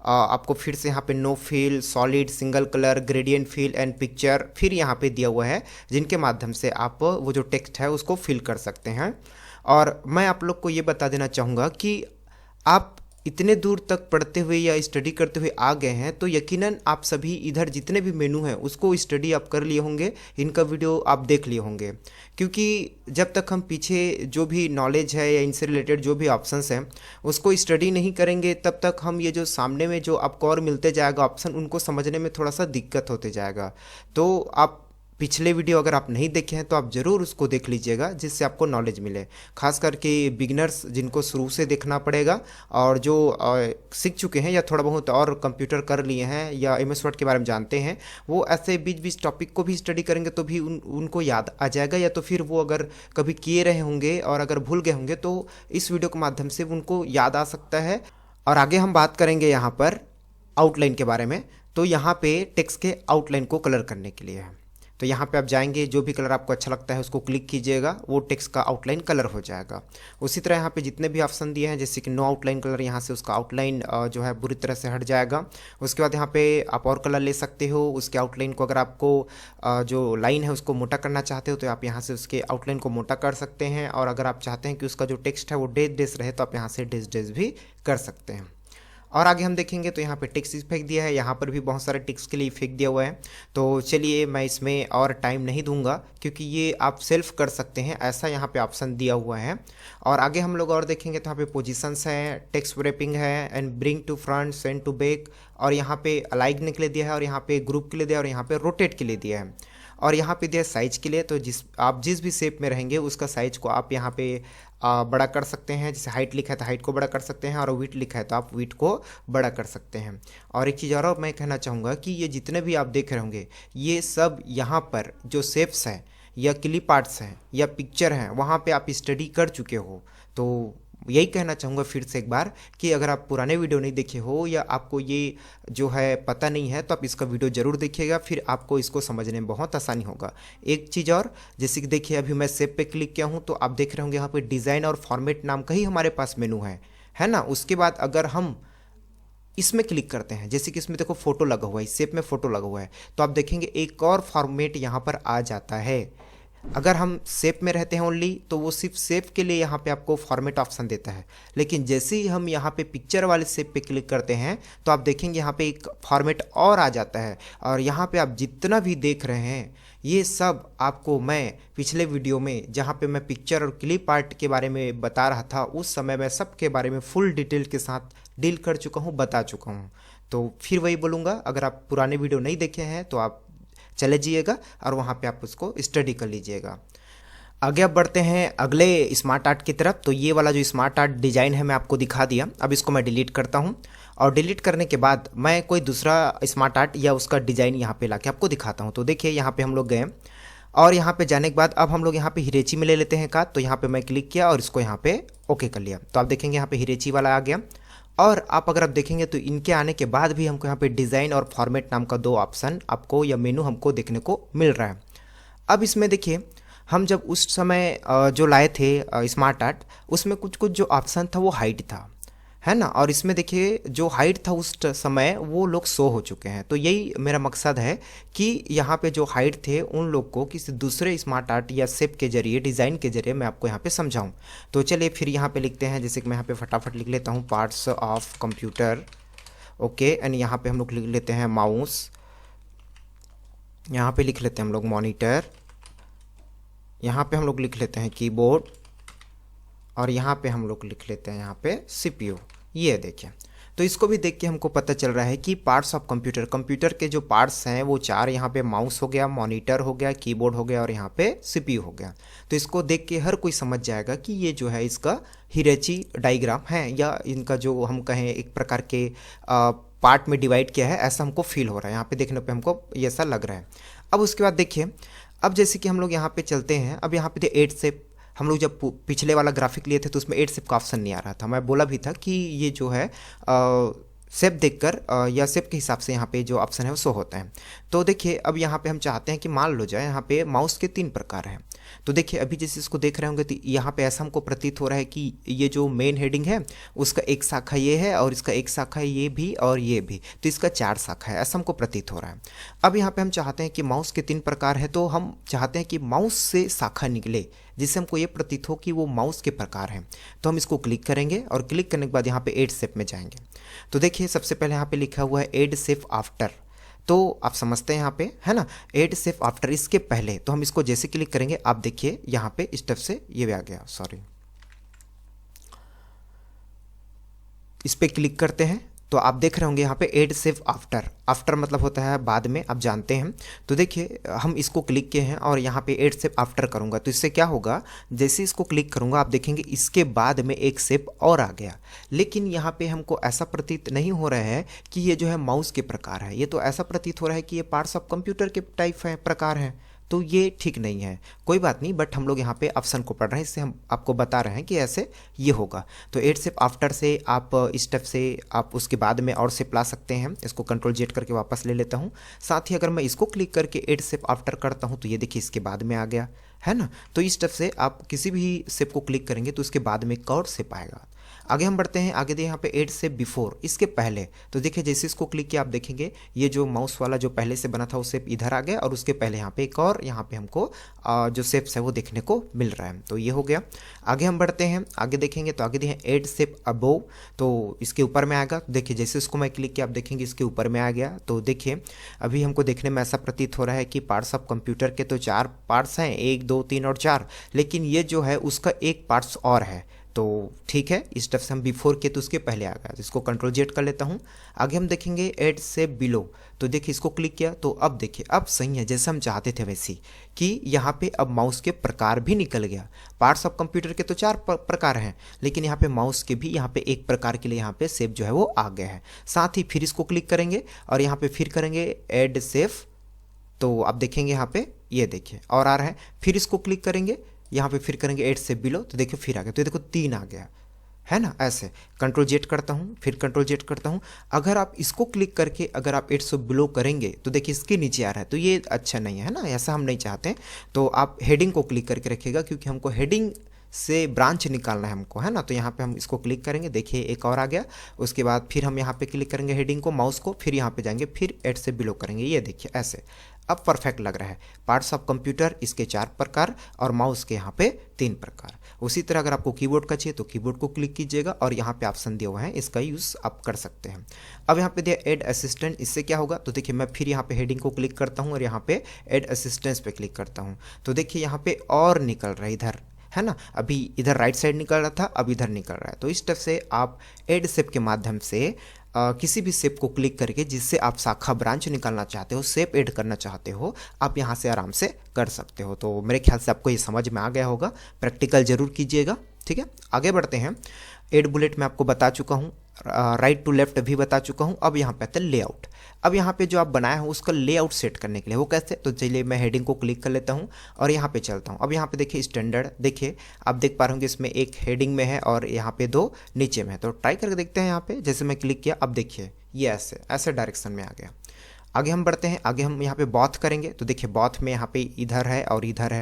आपको फिर से यहाँ पे no fill, solid, single colour, gradient fill and picture फिर यहाँ पे दिया हुआ है, जिनके माध्यम से आप वो जो टेक्स्ट है उसको फिल कर सकते हैं। और मैं आप लोग को ये बता देना चाहूँगा कि आप इतने दूर तक पढ़ते हुए या स्टडी करते हुए आ गए हैं तो यकीनन आप सभी इधर जितने भी मेनू हैं उसको स्टडी आप कर लिए होंगे, इनका वीडियो आप देख लिए होंगे। क्योंकि जब तक हम पीछे जो भी नॉलेज है या इनसे रिलेटेड जो भी ऑप्शंस हैं उसको स्टडी नहीं करेंगे तब तक हम ये जो सामने में जो आपको और मिलते जाएगा ऑप्शन उनको समझने में थोड़ा सा दिक्कत होते जाएगा। तो आप पिछले वीडियो अगर आप नहीं देखे हैं तो आप ज़रूर उसको देख लीजिएगा, जिससे आपको नॉलेज मिले। खास करके बिगिनर्स जिनको शुरू से देखना पड़ेगा और जो सीख चुके हैं या थोड़ा बहुत और कंप्यूटर कर लिए हैं या MS वर्ड के बारे में जानते हैं, वो ऐसे बीच बीच टॉपिक को भी स्टडी करेंगे तो भी उनको याद आ जाएगा। या तो फिर वो अगर कभी किए रहे होंगे और अगर भूल गए होंगे तो इस वीडियो के माध्यम से उनको याद आ सकता है। और आगे हम बात करेंगे यहाँ पर आउटलाइन के बारे में। तो यहाँ पे टेक्स्ट के आउटलाइन को कलर करने के लिए है। तो यहाँ पे आप जाएंगे, जो भी कलर आपको अच्छा लगता है उसको क्लिक कीजिएगा, वो टेक्स्ट का आउटलाइन कलर हो जाएगा। उसी तरह यहाँ पे जितने भी ऑप्शन दिए हैं जैसे कि नो आउटलाइन कलर, यहाँ से उसका आउटलाइन जो है बुरी तरह से हट जाएगा। उसके बाद यहाँ पे आप और कलर ले सकते हो उसके आउटलाइन को। अगर आपको जो लाइन है उसको मोटा करना चाहते हो तो आप यहाँ से उसके आउटलाइन को मोटा कर सकते हैं। और अगर आप चाहते हैं कि उसका जो टेक्स्ट है वो डेज डेज रहे तो आप यहाँ से डेज डेज भी कर सकते हैं। और आगे हम देखेंगे तो यहाँ पे टेक्स्ट इफेक्ट दिया है, यहाँ पर भी बहुत सारे टेक्स्ट के लिए इफेक्ट दिया हुआ है। तो चलिए मैं इसमें और टाइम नहीं दूंगा क्योंकि ये आप सेल्फ कर सकते हैं, ऐसा यहाँ पे ऑप्शन दिया हुआ है। और आगे हम लोग और देखेंगे तो यहाँ पे पोजीशंस है, टेक्स्ट रैपिंग है, and bring to front, send to back, और यहाँ पे अलाइन के लिए दिया है, और यहाँ पे ग्रुप के लिए दिया है, और यहाँ पे रोटेट के लिए दिया है, और यहाँ पे दिया है साइज के लिए। तो जिस भी शेप में रहेंगे उसका साइज को आप यहाँ पे बड़ा कर सकते हैं। जैसे हाइट लिखा है तो हाइट को बड़ा कर सकते हैं, और विड्थ लिखा है तो आप विड्थ को बड़ा कर सकते हैं। और एक चीज़ और मैं कहना चाहूँगा कि ये जितने भी आप देख रहे होंगे ये सब यहाँ पर जो शेप्स हैं या क्लिप आर्ट्स हैं या पिक्चर हैं वहाँ पे आप स्टडी कर चुके हो। तो यही कहना चाहूँगा फिर से एक बार कि अगर आप पुराने वीडियो नहीं देखे हो या आपको ये जो है पता नहीं है तो आप इसका वीडियो ज़रूर देखिएगा, फिर आपको इसको समझने में बहुत आसानी होगा। एक चीज़ और, जैसे कि देखिए अभी मैं सेव पे क्लिक किया हूँ तो आप देख रहे होंगे यहाँ पे डिज़ाइन और फॉर्मेट नाम का ही हमारे पास मेनू है ना। उसके बाद अगर हम इसमें क्लिक करते हैं, जैसे कि इसमें देखो फोटो लगा हुआ है, इस शेप में फोटो लगा हुआ है, तो आप देखेंगे एक और फॉर्मेट यहाँ पर आ जाता है। अगर हम शेप में रहते हैं ओनली तो वो सिर्फ शेप के लिए यहाँ पे आपको फॉर्मेट ऑप्शन देता है, लेकिन जैसे ही हम यहाँ पे पिक्चर वाले शेप पे क्लिक करते हैं तो आप देखेंगे यहाँ पे एक फॉर्मेट और आ जाता है। और यहाँ पे आप जितना भी देख रहे हैं ये सब आपको मैं पिछले वीडियो में जहाँ पे मैं पिक्चर और क्लिप आर्ट के बारे में बता रहा था उस समय मैं सब के बारे में फुल डिटेल के साथ डील कर चुका हूँ, बता चुका हूँ। तो फिर वही बोलूँगा, अगर आप पुराने वीडियो नहीं देखे हैं तो आप चले जाइएगा और वहाँ पे आप उसको स्टडी कर लीजिएगा। आगे अब बढ़ते हैं अगले स्मार्ट आर्ट की तरफ। तो ये वाला जो स्मार्ट आर्ट डिज़ाइन है मैं आपको दिखा दिया, अब इसको मैं डिलीट करता हूँ, और डिलीट करने के बाद मैं कोई दूसरा स्मार्ट आर्ट या उसका डिज़ाइन यहाँ पे लाके आपको दिखाता हूँ। तो देखिए यहाँ पे हम लोग गए और यहाँ पे जाने के बाद अब हम लोग यहाँ पे हिरेची में ले लेते हैं का। तो यहाँ पे मैं क्लिक किया और इसको यहाँ पे ओके कर लिया। तो आप देखेंगे यहाँ पे हिरेची वाला आ गया। और अगर आप देखेंगे तो इनके आने के बाद भी हमको यहाँ पे डिज़ाइन और फॉर्मेट नाम का 2 ऑप्शन आपको या मेनू हमको देखने को मिल रहा है। अब इसमें देखिए हम जब उस समय जो लाए थे स्मार्ट आर्ट उसमें कुछ कुछ जो ऑप्शन था वो हाइड था, है ना। और इसमें देखिए जो हाइट था उस समय वो लोग शो हो चुके हैं। तो यही मेरा मकसद है कि यहाँ पे जो हाइट थे उन लोग को किसी दूसरे स्मार्ट आर्ट या शेप के जरिए, डिज़ाइन के जरिए मैं आपको यहाँ पे समझाऊँ। तो चलिए फिर यहाँ पे लिखते हैं, जैसे कि मैं यहाँ पे फटाफट लिख लेता हूँ parts of computer, okay. And यहाँ पे हम लोग लिख लेते हैं माउस, यहाँ पे लिख लेते हैं हम लोग मॉनिटर, यहाँ पे हम लोग लिख लेते हैं कीबोर्ड, और यहाँ पे हम लोग लिख लेते हैं यहाँ पे CPU। ये देखिए, तो इसको भी देख के हमको पता चल रहा है कि पार्ट्स ऑफ कंप्यूटर के जो पार्ट्स हैं वो 4, यहाँ पे माउस हो गया, मॉनिटर हो गया, कीबोर्ड हो गया और यहाँ पे CPU हो गया। तो इसको देख के हर कोई समझ जाएगा कि ये जो है इसका हिरेची डायग्राम है, या इनका जो हम कहें एक प्रकार के पार्ट में डिवाइड किया है, ऐसा हमको फील हो रहा है। यहाँ पे देखने पे हमको ऐसा लग रहा है। अब उसके बाद देखिए, अब जैसे कि हम लोग यहाँ पे चलते हैं, अब यहाँ पे 8 शेप, हम लोग जब पिछले वाला ग्राफिक लिए थे तो उसमें 8 शेप का ऑप्शन नहीं आ रहा था। मैं बोला भी था कि ये जो है शेप देखकर या शेप के हिसाब से यहाँ पे जो ऑप्शन है वो शो होता है। तो देखिए अब यहाँ पे हम चाहते हैं कि मान लो जाए यहाँ पे माउस के 3 प्रकार हैं। तो देखिए अभी जैसे इसको देख रहे होंगे तो यहाँ पे ऐसा हमको प्रतीत हो रहा है कि ये जो मेन हेडिंग है उसका एक शाखा ये है और इसका एक शाखा ये भी और ये भी, तो इसका 4 शाखा है, ऐसा हमको प्रतीत हो रहा है। अब यहाँ पे हम चाहते हैं कि माउस के 3 प्रकार है, तो हम चाहते हैं कि माउस से शाखा निकले जिससे हमको ये प्रतीत हो कि वो माउस के प्रकार हैं। तो हम इसको क्लिक करेंगे और क्लिक करने के बाद यहाँ पे एड शेप में जाएंगे। तो देखिए सबसे पहले यहाँ पे लिखा हुआ है एड शेप आफ्टर, तो आप समझते हैं यहाँ पे, है ना, एड शेप आफ्टर इसके पहले। तो हम इसको जैसे क्लिक करेंगे आप देखिए यहाँ पे इस तरफ से ये भी आ गया, सॉरी, इस पे क्लिक करते हैं तो आप देख रहे होंगे यहाँ पे एड शेप आफ्टर, आफ्टर मतलब होता है बाद में, आप जानते हैं। तो देखिए हम इसको क्लिक किए हैं और यहाँ पे एड शेप आफ्टर करूँगा तो इससे क्या होगा, जैसे इसको क्लिक करूँगा आप देखेंगे इसके बाद में एक शेप और आ गया। लेकिन यहाँ पे हमको ऐसा प्रतीत नहीं हो रहा है कि ये जो है माउस के प्रकार है, ये तो ऐसा प्रतीत हो रहा है कि ये पार्ट्स ऑफ कंप्यूटर के टाइप है, प्रकार हैं। तो ये ठीक नहीं है, कोई बात नहीं, बट हम लोग यहाँ पे ऑप्शन को पढ़ रहे हैं, इससे हम आपको बता रहे हैं कि ऐसे ये होगा। तो एड शेप आफ्टर से आप इस स्टेप से आप उसके बाद में और शेप ला सकते हैं। इसको कंट्रोल जेड करके वापस ले लेता हूँ। साथ ही अगर मैं इसको क्लिक करके एड शेप आफ्टर करता हूँ तो ये देखिए इसके बाद में आ गया, है ना। तो इस स्टेप से आप किसी भी शेप को क्लिक करेंगे तो उसके बाद में एक और शेप आएगा। आगे हम बढ़ते हैं, आगे देखिए यहाँ पे ऐड शेप बिफोर, इसके पहले। तो देखिए जैसे इसको क्लिक किया आप देखेंगे ये जो माउस वाला जो पहले से बना था वो शेप इधर आ गया और उसके पहले यहाँ पे एक और यहाँ पे हमको जो शेप्स है वो देखने को मिल रहा है। तो ये हो गया। आगे हम बढ़ते हैं, आगे देखेंगे तो आगे देखिए ऐड शेप अबोव, तो इसके ऊपर में आएगा। तो देखिए जैसे इसको मैं क्लिक किया आप देखेंगे इसके ऊपर में आ गया। तो देखिए अभी हमको देखने में ऐसा प्रतीत हो रहा है कि पार्ट्स ऑफ कंप्यूटर के तो 4 पार्ट्स हैं, 1 2 3 और 4, लेकिन ये जो है उसका एक पार्ट्स और है। तो ठीक है, इस तरफ से हम बिफोर के तो उसके पहले आ गया। तो इसको कंट्रोल जेड कर लेता हूँ। आगे हम देखेंगे ऐड शेप बिलो, तो देखिए इसको क्लिक किया तो अब देखिए अब सही है जैसे हम चाहते थे वैसी, कि यहाँ पे अब माउस के प्रकार भी निकल गया। पार्ट्स ऑफ कंप्यूटर के तो 4 प्रकार हैं, लेकिन यहाँ पे माउस के भी यहाँ पे एक प्रकार के लिए यहाँ पे शेप जो है वो आ गया है। साथ ही फिर इसको क्लिक करेंगे और यहाँ पे फिर करेंगे ऐड शेप, तो आप देखेंगे यहाँ पे ये देखिए और आ रहा है। फिर इसको क्लिक करेंगे, यहाँ पे फिर करेंगे ऐड शेप बिलो, तो देखिए फिर आ गया। तो ये देखो 3 आ गया है ना। ऐसे कंट्रोल जेड करता हूँ, फिर कंट्रोल जेड करता हूँ। अगर आप इसको क्लिक करके अगर आप ऐड शेप बिलो करेंगे तो देखिए इसके नीचे आ रहा है, तो ये अच्छा नहीं है ना, ऐसा हम नहीं चाहते। तो आप हेडिंग को क्लिक करके रखिएगा, क्योंकि हमको हेडिंग से ब्रांच निकालना है हमको, है ना। तो यहाँ पे हम इसको क्लिक करेंगे, देखिए एक और आ गया। उसके बाद फिर हम यहाँ पे क्लिक करेंगे हेडिंग को, माउस को, फिर यहाँ पे जाएंगे, फिर ऐड से बिलो करेंगे। ये देखिए ऐसे अब परफेक्ट लग रहा है। पार्ट्स ऑफ कंप्यूटर इसके 4 प्रकार और माउस के यहाँ पे 3 प्रकार। उसी तरह अगर आपको कीबोर्ड का चाहिए तो कीबोर्ड को क्लिक कीजिएगा और यहाँ पे ऑप्शन दिए हुए हैं, इसका यूज़ आप कर सकते हैं। अब यहाँ पे दिया ऐड असिस्टेंट, इससे क्या होगा, तो देखिए मैं फिर यहाँ पे हेडिंग को क्लिक करता हूँ और यहाँ पे ऐड असिस्टेंस पे क्लिक करता हूँ। तो देखिए यहाँ पे और निकल रहा है इधर, है ना। अभी इधर राइट साइड निकल रहा था, अब इधर निकल रहा है। तो इस तरह से आप ऐड शेप के माध्यम से किसी भी शेप को क्लिक करके जिससे आप शाखा ब्रांच निकालना चाहते हो, शेप ऐड करना चाहते हो, आप यहाँ से आराम से कर सकते हो। तो मेरे ख्याल से आपको ये समझ में आ गया होगा, प्रैक्टिकल जरूर कीजिएगा। ठीक है, आगे बढ़ते हैं। ऐड बुलेट मैं आपको बता चुका हूँ, राइट टू लेफ्ट भी बता चुका हूँ। अब यहाँ पे आता है लेआउट। अब यहाँ पे जो आप बनाए हो उसका लेआउट सेट करने के लिए वो कैसे, तो चलिए मैं हेडिंग को क्लिक कर लेता हूँ और यहाँ पे चलता हूँ। अब यहाँ पे देखिए स्टैंडर्ड, देखिए आप देख पा रहे होंगे इसमें एक हेडिंग में है और यहाँ पे 2 नीचे में है। तो ट्राई करके देखते हैं। यहाँ पे जैसे मैं क्लिक किया अब देखिए ये ऐसे ऐसे डायरेक्शन में आ गया। आगे हम बढ़ते हैं, आगे हम यहाँ पे बॉथ करेंगे। तो देखिए बॉथ में यहाँ पे इधर है और इधर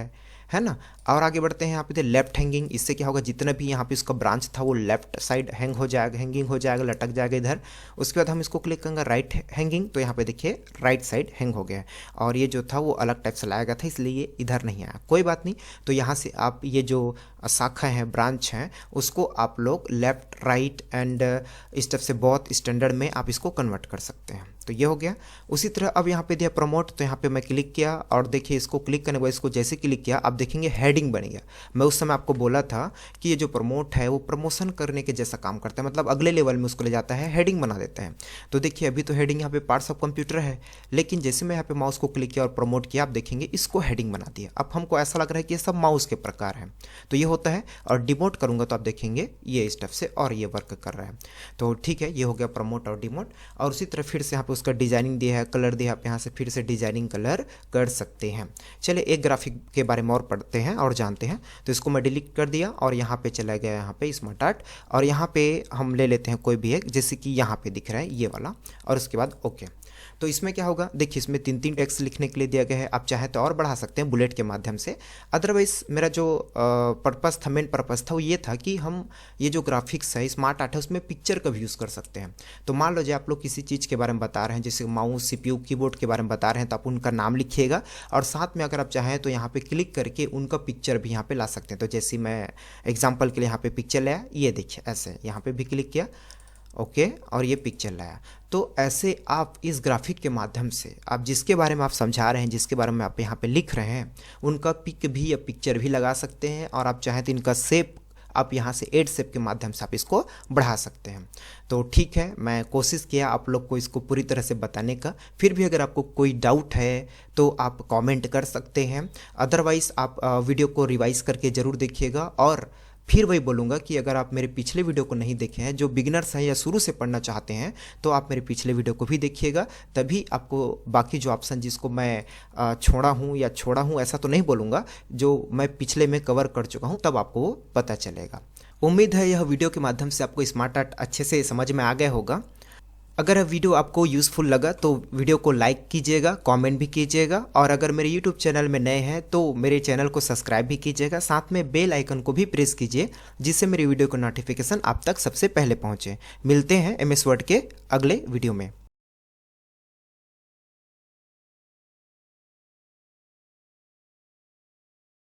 है ना। और आगे बढ़ते हैं, यहाँ पे लेफ्ट हैंगिंग, इससे क्या होगा, जितना भी यहाँ पे इसका ब्रांच था वो लेफ्ट साइड हैंग हो जाएगा, हैंगिंग हो जाएगा, लटक जाएगा इधर। उसके बाद हम इसको क्लिक करेंगे राइट हैंगिंग, तो यहाँ पे देखिए राइट साइड हैंग हो गया है और ये जो था वो अलग टाइप से लाया गया था, इसलिए ये इधर नहीं आया। कोई बात नहीं। तो यहाँ से आप ये जो शाखा है, ब्रांच हैं, उसको आप लोग लेफ्ट राइट एंड इस तरफ से बहुत स्टैंडर्ड में आप इसको कन्वर्ट कर सकते हैं। तो ये हो गया। उसी तरह अब यहाँ पे दिया प्रमोट, तो यहाँ पे मैं क्लिक किया और देखिए इसको क्लिक करने के बाद इसको जैसे क्लिक किया आप देखेंगे हेडिंग बन गया। मैं उस समय आपको बोला था कि ये जो प्रमोट है वो प्रमोशन करने के जैसा काम करता है, मतलब अगले लेवल में उसको ले जाता है, हेडिंग बना देता है। तो देखिए अभी तो हेडिंग यहाँ पे पार्ट्स ऑफ कंप्यूटर है, लेकिन जैसे मैं यहाँ पे माउस को क्लिक किया और प्रमोट किया आप देखेंगे इसको हेडिंग बना दिया। अब हमको ऐसा लग रहा है कि ये सब माउस के प्रकार हैं। तो ये होता है। और डिमोट करूँगा तो आप देखेंगे ये स्टेप से और ये वर्क कर रहा है। तो ठीक है, ये हो गया प्रमोट और डिमोट। और उसी तरह फिर से यहाँ पे उसका डिजाइनिंग दिया है, कलर दिया है, आप यहाँ से फिर से डिजाइनिंग कलर कर सकते हैं। चलिए एक ग्राफिक के बारे में और पढ़ते हैं और जानते हैं। तो इसको मैं डिलीट कर दिया और यहाँ पे चला गया, यहाँ पे स्मार्ट आर्ट, और यहाँ पे हम ले लेते हैं कोई भी एक, जैसे कि यहाँ पे दिख रहा है ये वाला, और उसके बाद ओके। तो इसमें क्या होगा, देखिए इसमें 3 टेक्स्ट लिखने के लिए दिया गया है, आप चाहें तो और बढ़ा सकते हैं बुलेट के माध्यम से। अदरवाइज मेरा जो पर्पस था, मेन पर्पस था वो ये था कि हम ये जो ग्राफिक्स है, स्मार्ट आर्ट है, उसमें पिक्चर का भी यूज़ कर सकते हैं। तो मान लो जो आप लोग किसी चीज़ के बारे में बता रहे हैं, जैसे माउस, CPU, कीबोर्ड के बारे में बता रहे हैं, तो आप उनका नाम लिखिएगा और साथ में अगर आप चाहें तो यहाँ पे क्लिक करके उनका पिक्चर भी यहाँ पे ला सकते हैं। तो जैसे मैं एग्जाम्पल के लिए यहाँ पे पिक्चर लाया, ये देखिए ऐसे यहाँ पे भी क्लिक किया ओके और ये पिक्चर लाया। तो ऐसे आप इस ग्राफिक के माध्यम से आप जिसके बारे में आप समझा रहे हैं, जिसके बारे में आप यहाँ पे लिख रहे हैं, उनका पिक भी या पिक्चर भी लगा सकते हैं। और आप चाहें तो इनका शेप आप यहाँ से ऐड शेप के माध्यम से आप इसको बढ़ा सकते हैं। तो ठीक है, मैं कोशिश किया आप लोग को इसको पूरी तरह से बताने का। फिर भी अगर आपको कोई डाउट है तो आप कमेंट कर सकते हैं, अदरवाइज़ आप वीडियो को रिवाइज करके ज़रूर देखिएगा। और फिर वही बोलूँगा कि अगर आप मेरे पिछले वीडियो को नहीं देखे हैं, जो बिगिनर्स हैं या शुरू से पढ़ना चाहते हैं, तो आप मेरे पिछले वीडियो को भी देखिएगा, तभी आपको बाकी जो ऑप्शन जिसको मैं छोड़ा हूँ ऐसा तो नहीं बोलूँगा, जो मैं पिछले में कवर कर चुका हूँ तब आपको पता चलेगा। उम्मीद है यह वीडियो के माध्यम से आपको स्मार्ट आर्ट अच्छे से समझ में आ गया होगा। अगर वीडियो आपको यूज़फुल लगा तो वीडियो को लाइक कीजिएगा, कमेंट भी कीजिएगा, और अगर मेरे यूट्यूब चैनल में नए हैं तो मेरे चैनल को सब्सक्राइब भी कीजिएगा, साथ में बेल आइकन को भी प्रेस कीजिए जिससे मेरी वीडियो का नोटिफिकेशन आप तक सबसे पहले पहुंचे। मिलते हैं MS वर्ड के अगले वीडियो में।